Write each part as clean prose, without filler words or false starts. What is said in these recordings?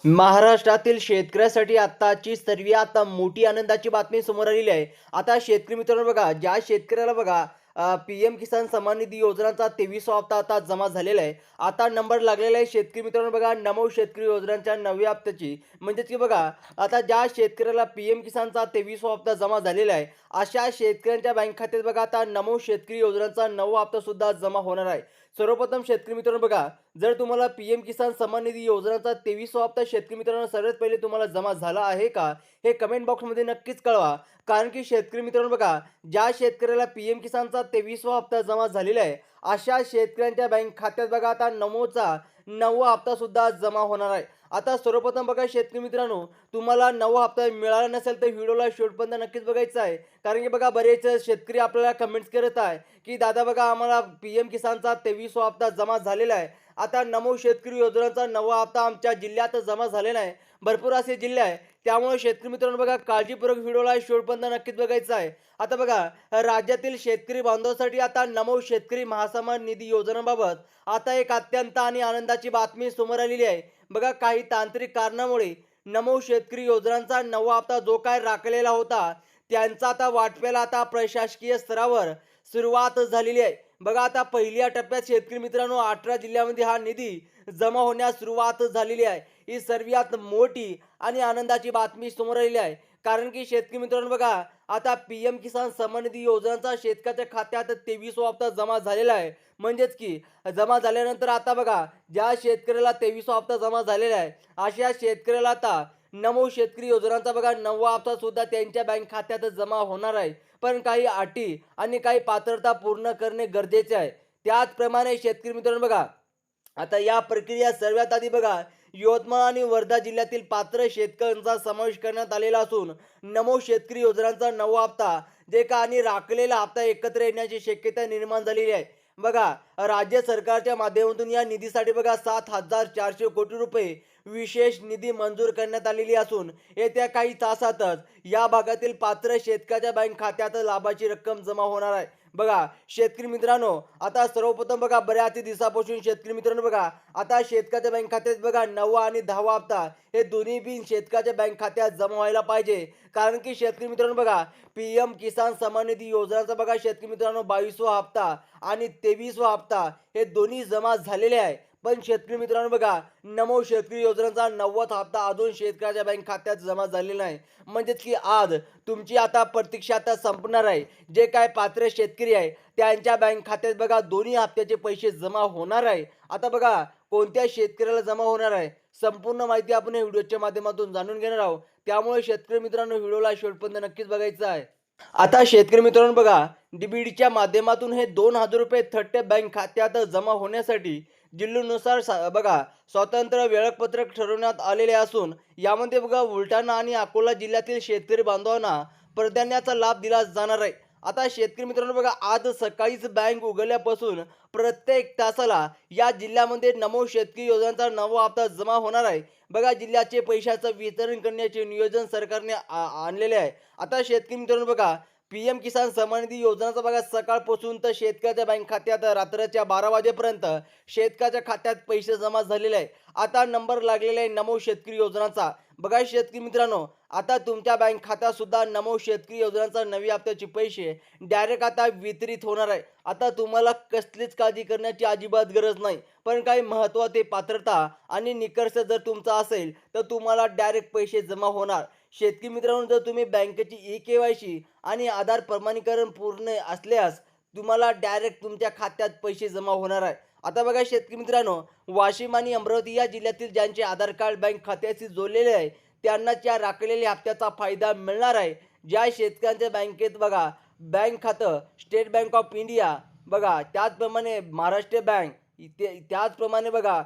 महाराष्ट्रातील शेतकऱ्यासाठी आत्ताची सर्वात मोठी आनंदाची बातमी समोर आलेली आहे. आता शेतकरी मित्रांनो बघा, ज्या शेतकऱ्याला बघा पी-एम किसान सन्मान निधी योजनांचा 23वा हप्ता आता जमा झालेला आहे. आता नंबर लागलेला आहे शेतकरी मित्रांनो बघा, नमो शेतकरी योजनांच्या 9व्या हप्त्याची. म्हणजेच की बघा, आता ज्या शेतकऱ्याला पी-एम किसानचा 23वा हप्ता जमा झालेला आहे, अशा शेतकऱ्यांच्या बँक खात्यात बघा आता नमो शेतकरी योजनांचा 9वा हप्ता सुद्धा जमा होणार आहे. सर्वप्रथम शेतकरी मित्रांनो बघा, जर तुम्हाला पी-एम किसान सन्मान निधी योजनाचा 23वा हप्ता शेतकरी मित्रांनो सर्वात पहिले तुम्हाला जमा झाला आहे का? हे कमेंट बॉक्समध्ये नक्कीच कळवा. कारण की शेतकरी मित्रांनो बघा, ज्या शेतकऱ्याला पी-एम किसानचा 23वा हप्ता जमा झालेला आहे, अशा शेतकऱ्यांच्या बँक खात्यात बघा आता नमोचा 9वा हप्ता सुद्धा जमा होणार आहे. आता सर्वप्रथम बघा शेतकरी मित्रांनो, तुम्हाला 9वा हप्ता मिळाला नसेल तर व्हिडिओला शेवटपर्यंत नक्कीच बघायचा आहे. कारण की बघा बरेच शेतकरी आपल्याला कमेंट्स करत आहे, की दादा बघा आम्हाला पी-एम किसानचा 23वा हप्ता जमा झालेला आहे. आता नमो शेतकरी योजनाचा 9वा हप्ता आमच्या जिल्ह्यात जमा झालेला आहे. भरपूर असे जिल्हे आहे. त्यामुळे शेतकरी मित्रांनो बघा काळजीपूर्वक व्हिडिओला शेवटपर्यंत नक्कीच बघायचा आहे. आता बघा राज्यातील शेतकरी बांधवांसाठी आता नमो शेतकरी महासन्मान निधी योजनेबाबत आता एक अत्यंत आणि आनंदाची बातमी समोर आलेली आहे. बघा काही तांत्रिक कारणामुळे नमो शेतकरी योजनांचा 9वा हप्ता जो काय राखलेला होता, त्यांचा आता वाटप्याला आता प्रशासकीय स्तरावर सुरुवात झालेली आहे. बघा आता पहिल्या टप्प्यात शेतकरी मित्रांनो 18 जिल्ह्यामध्ये हा निधी जमा होण्यास सुरुवात झालेली आहे. ही सर्वात मोठी आणि आनंदाची बातमी समोर आलेली आहे. कारण की शेतकरी मित्रांनो बघा, आता पी-एम किसान सन्मान निधी योजनांचा शेतकऱ्याच्या खात्यात 23वा हप्ता जमा झालेला आहे. म्हणजेच की जमा झाल्यानंतर आता बघा, ज्या शेतकऱ्याला 23वा हप्ता जमा झालेला आहे, अशा शेतकऱ्याला आता नमो शेतकरी योजनांचा बघा 9वा हप्ता सुद्धा त्यांच्या बँक खात्यात जमा होणार आहे. पण काही अटी आणि काही पात्रता पूर्ण करणे गरजेचे आहे. त्याचप्रमाणे शेतकरी मित्रांनो बघा, आता या प्रक्रिया सर्वात आधी बघा यवतमाळ आणि वर्धा जिल्ह्यातील पात्र शेतकऱ्यांचा समावेश करण्यात आलेला असून नमो शेतकरी योजनांचा 9वा हप्ता जे का आणि राखलेला हप्ता एकत्र येण्याची शक्यता निर्माण झालेली आहे. बघा राज्य सरकारच्या माध्यमातून या निधीसाठी बघा 7,400 कोटी रुपये विशेष निधी मंजूर करण्यात आलेली असून येत्या काही तासातच या भागातील पात्र शेतकऱ्याच्या बँक खात्यात लाभाची रक्कम जमा होणार आहे. बघा शेतकरी मित्रांनो, आता सर्वप्रथम बघा बऱ्याच दिवसापासून शेतकरी मित्रांनो बघा, आता शेतकऱ्याच्या बँक खात्यात बघा 9वा आणि 10वा हप्ता हे दोन्ही बिन शेतकऱ्याच्या बँक खात्यात जमा व्हायला पाहिजे. कारण की शेतकरी मित्रांनो बघा, पी-एम किसान सन्मान निधी योजनाचा बघा शेतकरी मित्रांनो 22वा हप्ता आणि 23वा हप्ता हे दोन्ही जमा झालेले आहे. पण शेतकरी मित्रांनो बघा, नमो शेतकरी योजनेचा 9वा हप्ता अजून शेतकऱ्याच्या बँक खात्यात जमा झालेला नाही. म्हणजेच की आज तुमची आता प्रतीक्षा आता संपणार आहे. जे काय पात्र शेतकरी आहे त्यांच्या बँक खात्यात बघा दोन्ही हप्त्याचे पैसे जमा होणार आहे. आता बघा कोणत्या शेतकऱ्याला जमा होणार आहे, संपूर्ण माहिती आपण या व्हिडिओच्या माध्यमातून जाणून घेणार आहोत. त्यामुळे शेतकरी मित्रांनो व्हिडिओला शेवटपर्यंत नक्कीच बघायचं आहे. आता शेतकरी मित्रांनो बघा, डी माध्यमातून हे 2,000 रुपये थेट बँक खात्यात जमा होण्यासाठी जिल्ह्यानुसार बघा स्वतंत्र वेळापत्रक ठरवण्यात आलेले असून यामध्ये बघा बुलढाणा आणि अकोला जिल्ह्यातील शेतकरी बांधवांना प्राधान्याचा लाभ दिला जाणार आहे. आता शेतकरी मित्रांनो बघा, आज सकाळीच बँक उघडल्यापासून प्रत्येक तासाला या जिल्ह्यामध्ये नमो शेतकरी योजनांचा 9वा हप्ता जमा होणार आहे. बघा जिल्ह्याचे पैशाचं वितरण करण्याचे नियोजन सरकारने आणलेले आहे. आता शेतकरी मित्रांनो बघा, पी-एम किसान सन्मान निधी योजनाचा बघा सकाळपासून तर शेतकऱ्याच्या बँक खात्यात रात्रीच्या 12 वाजेपर्यंत शेतकऱ्याच्या खात्यात पैसे जमा झालेले आहे. आता नंबर लागलेला आहे नमो शेतकरी योजनाचा. बघा शेतकरी मित्रांनो, आता तुमच्या बँक खात्यात सुद्धा नमो शेतकरी योजनाचा 9व्या हप्त्याचे पैसे डायरेक्ट आता वितरित होणार आहे. आता तुम्हाला कसलीच काळजी करण्याची अजिबात गरज नाही. पण काही महत्त्वाचे पात्रता आणि निकष जर तुमचा असेल तर तुम्हाला डायरेक्ट पैसे जमा होणार. शेतकरी मित्रांनो, जर तुम्ही बँकेची ई-के-वाय-सी आणि आधार प्रमाणीकरण पूर्ण असल्यास तुम्हाला डायरेक्ट तुमच्या खात्यात पैसे जमा होणार आहे. आता बघा शेतकरी मित्रांनो, वाशिम आणि अमरावती या जिल्ह्यातील ज्यांचे आधार कार्ड बँक खात्याशी जोडलेले आहे त्यांनाच या राखलेल्या हप्त्याचा फायदा मिळणार आहे. ज्या शेतकऱ्यांच्या बँकेत बघा बँक खातं स्टेट बँक ऑफ इंडिया बघा, त्याचप्रमाणे महाराष्ट्र बँक, त्याचप्रमाणे बघा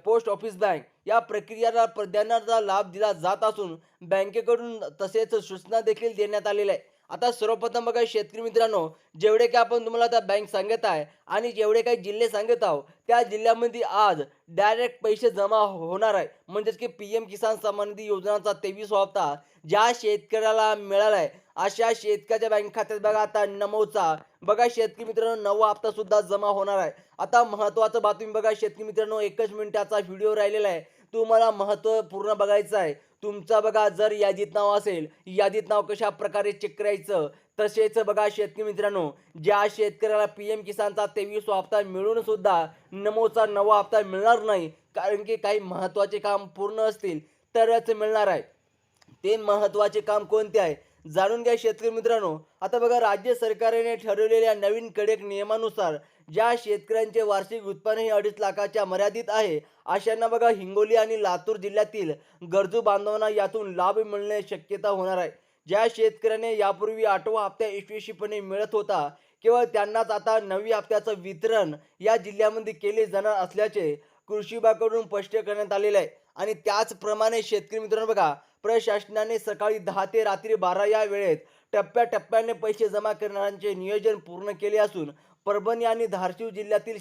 पोस्ट ऑफिस बँक या प्रक्रियेला प्राधान्याचा लाभ दिला जात असून बँकेकडून तसेच सूचना देखील देण्यात आलेल्या आहे. आता सर्वप्रथम बघा शेतकरी मित्रांनो, जेवढे काही आपण तुम्हाला आता बँक सांगत आहे आणि जेवढे काही जिल्हे सांगत आहोत त्या जिल्ह्यामध्ये आज डायरेक्ट पैसे जमा होणार आहे. म्हणजेच की पी-एम किसान सन्मान निधी योजनाचा 23वा हप्ता ज्या शेतकऱ्याला मिळाला आहे अशा शेतकऱ्याच्या बँक खात्यात बघा आता नमोचा बघा शेतकरी मित्रांनो 9वा हप्ता सुद्धा जमा होणार आहे. आता महत्त्वाचं बातमी बघा शेतकरी मित्रांनो, 1च मिनिटाचा व्हिडिओ राहिलेला आहे. तुम्हाला महत्त्वपूर्ण बघायचं आहे. तुमचं बघा जर यादीत नाव असेल, यादीत नाव कशाप्रकारे चेक करायचं? तसेच बघा शेतकरी मित्रांनो, ज्या शेतकऱ्याला पी-एम किसानचा 23वा हप्ता मिळून सुद्धा नमोचा 9वा हप्ता मिळणार नाही, कारण की काही महत्त्वाचे काम पूर्ण असतील तरच मिळणार आहे. ते महत्त्वाचे काम कोणते आहे? जाणून घ्या शेतकरी मित्रांनो. आता बघा राज्य सरकारने ठरवलेल्या नवीन कडक नियमानुसार ज्या शेतकऱ्यांचे वार्षिक उत्पन्न हे 2.5 लाखाच्या मर्यादित आहे, अशांना बघा हिंगोली आणि लातूर जिल्ह्यातील गरजू बांधवांना यातून लाभ मिळण्याची शक्यता होणार आहे. ज्या शेतकऱ्याने यापूर्वी 8वा हप्ता यशस्वीपणे मिळत होता, केवळ त्यांनाच आता 9व्या हप्त्याचं वितरण या जिल्ह्यामध्ये केले जाणार असल्याचे कृषी विभागाकडून स्पष्ट करण्यात आलेलं आहे. आणि त्याचप्रमाणे शेतकरी मित्रांनो बघा, प्रशासनाने सकाळी 10 ते रात्री 12 या वेळेत टप्प्याटप्प्याने पैसे जमा करण्याचे नियोजन पूर्ण केले असून परभणी आणि धाराशिव जिल्ह्यातील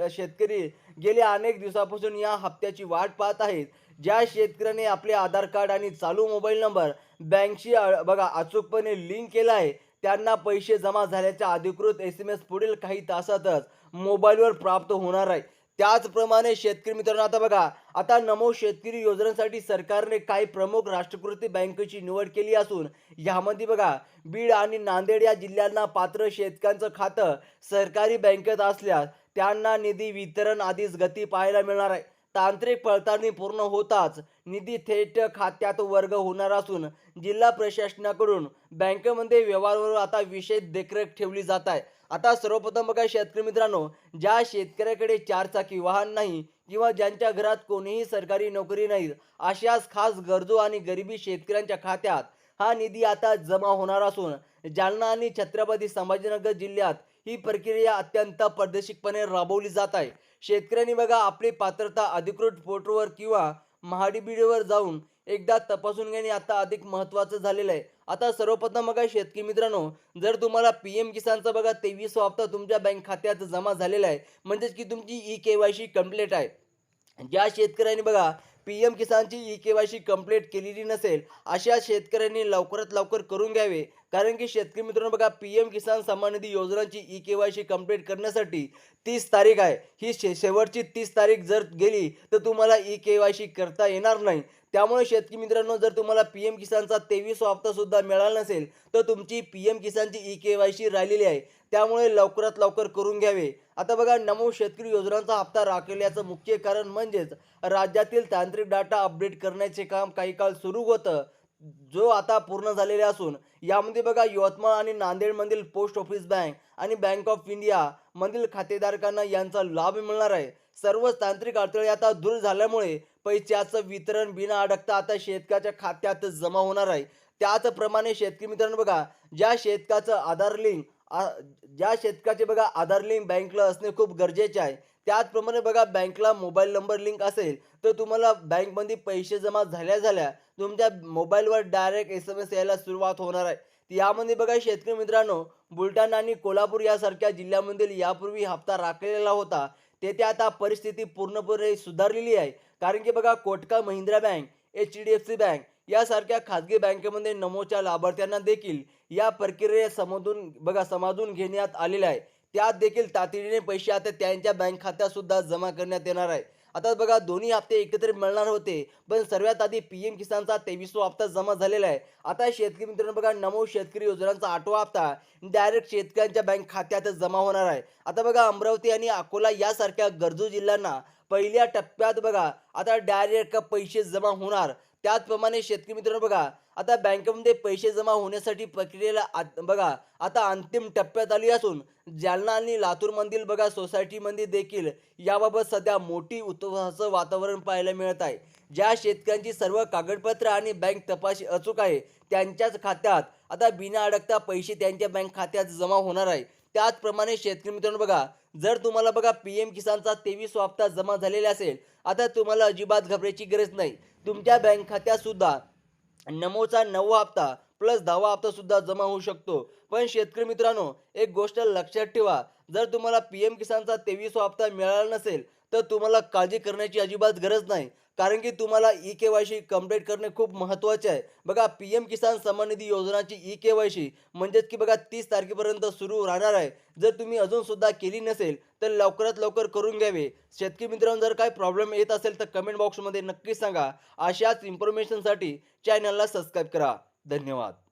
शेतकरी गेल्या अनेक दिवसापासून या हप्त्याची वाट पाहत आहेत. ज्या शेतकऱ्याने आपले आधार कार्ड आणि चालू मोबाईल नंबर बँकशी बघा अचूकपणे लिंक केला आहे, त्यांना पैसे जमा झाल्याचा अधिकृत एस-एम-एस पुढील काही तासातच मोबाईलवर प्राप्त होणार आहे. त्याचप्रमाणे शेतकरी मित्रांनो आता बघा, आता नमो शेतकरी योजनेसाठी सरकारने काही प्रमुख राष्ट्रीयकृत बँकेची निवड केली असून यामध्ये बघा बीड आणि नांदेड या जिल्ह्यांना पात्र शेतकऱ्यांचं खातं सरकारी बँकेत असल्यास त्यांना निधी वितरण आधीच गती पाहायला मिळणार आहे. तांत्रिक पडताळणी पूर्ण होताच निधी थेट खात्यात वर्ग होणार असून जिल्हा प्रशासनाकडून बँकेमध्ये व्यवहारावर आता विशेष देखरेख ठेवली जात आहे. आता सर्वप्रथम बघा शेतकरी मित्रांनो, ज्या शेतकऱ्याकडे चारचाकी वाहन नाही किंवा ज्यांच्या घरात कोणीही सरकारी नोकरी नाही, अशाच खास गरजू आणि गरिबी शेतकऱ्यांच्या खात्यात हा निधी आता जमा होणार असून जालना आणि छत्रपती संभाजीनगर जिल्ह्यात ही प्रक्रिया अत्यंत पद्धतशीरपणे राबवली जात आहे. शेतकऱ्यांनी बघा आपली पात्रता अधिकृत पोर्टलवर किंवा महाडीबीडीवर जाऊन एकदा तपासून घेणे आता अधिक महत्त्वाचं झालेलं आहे. आता सर्वप्रथम बघा शेतकरी मित्रांनो, जर तुम्हाला पी-एम किसानचा बघा 23वा हप्ता तुमच्या बँक खात्यात जमा झालेला आहे, म्हणजेच की तुमची ई-के-वाय-सी कंप्लीट आहे. ज्या शेतकऱ्यांनी बघा पी-एम किसानची ई-के-वाय-सी कंप्लीट केलेली नसेल, अशा शेतकऱ्यांनी लवकरात लवकर करून घ्यावे. कारण की शेतकरी मित्रांनो बघा पी-एम किसान सन्मान निधी योजनांची ई-के-वाय-सी कंप्लीट करण्यासाठी 30 तारीख आहे. ही शेवटची 30 तारीख जर गेली तर तुम्हाला ई-के-वाय-सी करता येणार नाही. त्यामुळे शेतकरी मित्रांनो, जर तुम्हाला पी-एम किसानचा 23वा हप्ता सुद्धा मिळाला नसेल, तर तुमची पी-एम किसानची ई-के-वाय-सी राहिलेली आहे. त्यामुळे लवकरात लवकर करून घ्यावे. आता बघा नमो शेतकरी योजनांचा हप्ता राखल्याचं मुख्य कारण म्हणजेच राज्यातील तांत्रिक डाटा अपडेट करण्याचे काम काही काळ सुरू होतं, जो आता पूर्ण झालेला असून यामध्ये बघा यवतमाळ आणि नांदेडमधील पोस्ट ऑफिस बँक आणि बँक ऑफ इंडिया मधील खातेधारकांना यांचा लाभ मिळणार आहे. सर्वच तांत्रिक अडथळे आता दूर झाल्यामुळे पैशाचं वितरण बिना अडकता आता शेतकऱ्याच्या खात्यात जमा होणार आहे. त्याचप्रमाणे शेतकरी मित्रांनो बघा, ज्या शेतकऱ्याचं आधार लिंक ज्या शेतकऱ्याचे बघा आधार लिंक बँकला असणे खूप गरजेचे आहे. त्याचप्रमाणे बघा बँकला मोबाईल नंबर लिंक असेल तर तुम्हाला बँकमध्ये पैसे जमा झाल्या तुमच्या मोबाईलवर डायरेक्ट एस-एम-एस यायला सुरुवात होणार आहे. यामध्ये बघा शेतकरी मित्रांनो, बुलढाणा आणि कोल्हापूर यासारख्या जिल्ह्यामधील यापूर्वी हप्ता राखलेला होता, तेथे आता परिस्थिती पूर्णपणे सुधारलेली आहे. कारण की बघा Kotak Mahindra bank, HDFC bank यासारख्या खाजगी बँकेमध्ये नमोच्या लाभार्थ्यांना देखील या प्रक्रियेत समजून घेण्यात आलेलं आहे. त्यात देखील तातडीने पैसे आता त्यांच्या बँक खात्यात सुद्धा जमा करण्यात येणार आहे. आता बघा दोन्ही हप्ते एकत्रित मिळणार होते, पण सर्वात आधी पी-एम किसानचा 23वा हप्ता जमा झालेला आहे. आता शेतकरी मित्रांनो बघा नमो शेतकरी योजनांचा 8वा हप्ता डायरेक्ट शेतकऱ्यांच्या बँक खात्यात जमा होणार आहे. आता बघा अमरावती आणि अकोला यासारख्या गरजू जिल्ह्यांना पहिल्या टप्प्यात बघा आता डायरेक्ट पैसे जमा होणार. त्याचप्रमाणे शेतकरी मित्रांनो बघा, आता बँकेमध्ये पैसे जमा होण्यासाठी प्रक्रियेला बघा आता अंतिम टप्प्यात आली असून जालना आणि लातूरमधील बघा सोसायटीमध्ये देखील याबाबत सध्या मोठी उत्साहाचं वातावरण पाहायला मिळत आहे. ज्या शेतकऱ्यांची सर्व कागदपत्र आणि बँक तपासणी अचूक आहे, त्यांच्याच खात्यात आता बिना अडकता पैसे त्यांच्या बँक खात्यात जमा होणार आहे. त्याचप्रमाणे शेतकरी मित्रांनो बघा, जर तुम्हाला बघा पी-एम किसानचा 23वा हप्ता जमा झालेला असेल, आता तुम्हाला अजिबात घाबरायची गरज नाही. तुमच्या बँक खात्यात सुद्धा नमोचा 9वा हप्ता प्लस 10वा हप्ता सुद्धा जमा होऊ शकतो. पण शेतकरी मित्रांनो, एक गोष्ट लक्षात ठेवा, जर तुम्हाला पी-एम किसानचा 23वा हप्ता मिळाला नसेल, तर तुम्हाला काळजी करण्याची अजिबात गरज नाही. कारण की तुम्हाला ई-के-वाय-सी कंप्लीट करणे खूप महत्त्वाचे आहे. बघा पी-एम किसान सन्मान निधी योजनाची ई-के-वाय-सी म्हणजेच की बघा 30 तारखेपर्यंत सुरू राहणार आहे. जर तुम्ही अजून सुद्धा केली नसेल, तर लवकरात लवकर करून घ्यावे. शेतकरी मित्रांनो, जर काही प्रॉब्लेम येत असेल, तर कमेंट बॉक्समध्ये नक्की सांगा. अशाच इन्फॉर्मेशनसाठी चॅनलला सबस्क्राईब करा. धन्यवाद.